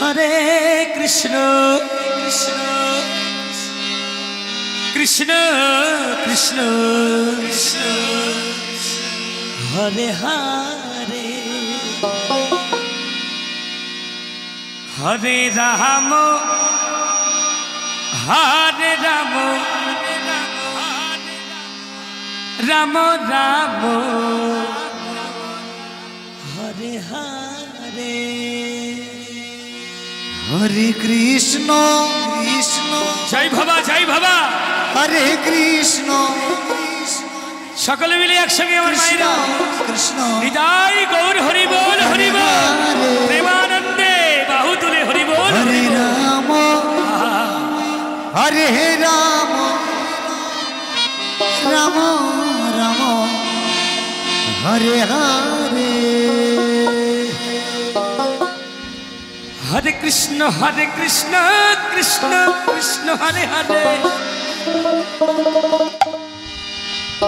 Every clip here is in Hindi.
हरे कृष्ण कृष्ण कृष्ण कृष्ण कृष्ण हरे हरे हरे राम हरे राम राम राम हरे हरे हरे कृष्ण कृष्ण जय बाबा हरे कृष्ण सकले मिले एक संगे আমার মায়েরা कृष्ण হৃদয় গৌর হরি বল প্রেমানন্দে বাহু তুলে হরি বল हरे राम हरे राम राम राम हरे हरे हरे कृष्ण कृष्ण कृष्ण हरे हरे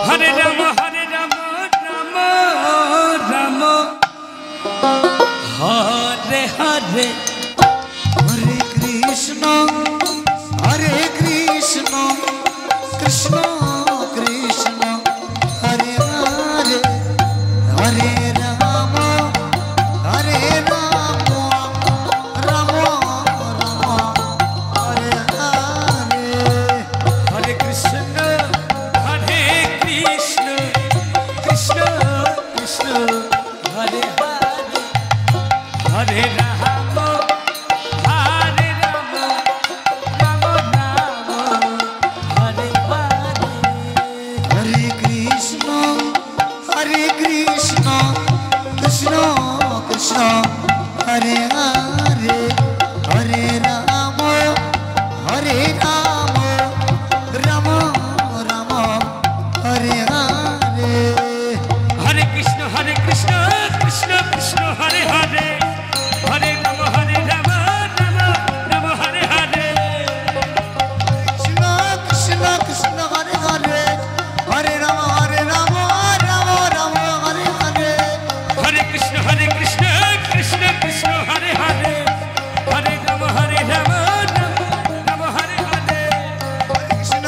हरे राम राम राम हरे हरे हरे कृष्ण कृष्ण कृष्ण हरे हरे हरे राम राम राम हरे हरे हरे कृष्ण कृष्ण कृष्ण हरे हरे हरे राम राम राम हरे हरे हरे कृष्ण कृष्ण कृष्ण हरे हरे हरे राम राम राम हरे हरे हरे कृष्ण कृष्ण कृष्ण हरे हरे हरे राम राम राम हरे हरे कृष्ण कृष्ण हरे हरे हरे राम राम राम हरे हरे हरे कृष्ण कृष्ण कृष्ण हरे हरे हरे राम राम राम हरे हरे कृष्ण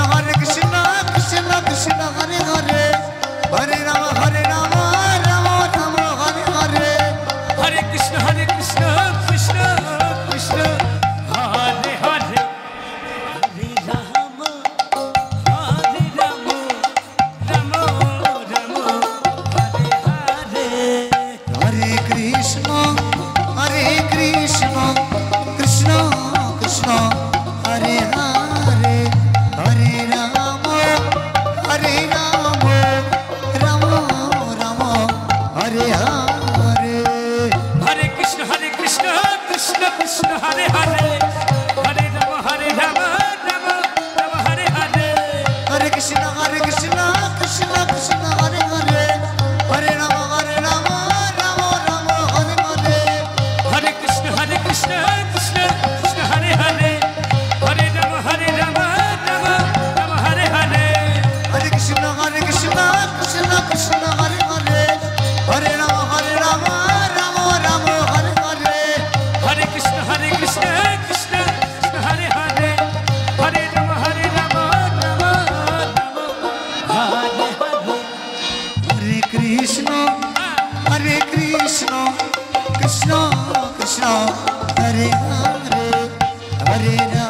कृष्ण हरे हरे हरे राम राम राम हरे हरे हरे कृष्ण कृष्ण कृष्ण हरे हरे हरे राम राम राम हरे हरे हरे कृष्ण कृष्ण कृष्ण हरे हरे हरे राम राम राम हरे हरे हरे कृष्ण कृष्ण कृष्ण हरे हरे हरे राम राम राम हरे हरे हरे कृष्ण कृष्ण कृष्ण हरे हरे हरे राम राम राम हरे हरे हरे कृष्ण कृष्ण हरे हरे हरे राम राम राम हरे हरे हरे कृष्ण कृष्ण हरे हरे हरे राम राम हरे हरे हरे कृष्ण कृष्ण हरे हरे हरे राम राम हरे हरे हरे कृष्ण कृष्ण कृष्ण हरे हरे हरे राम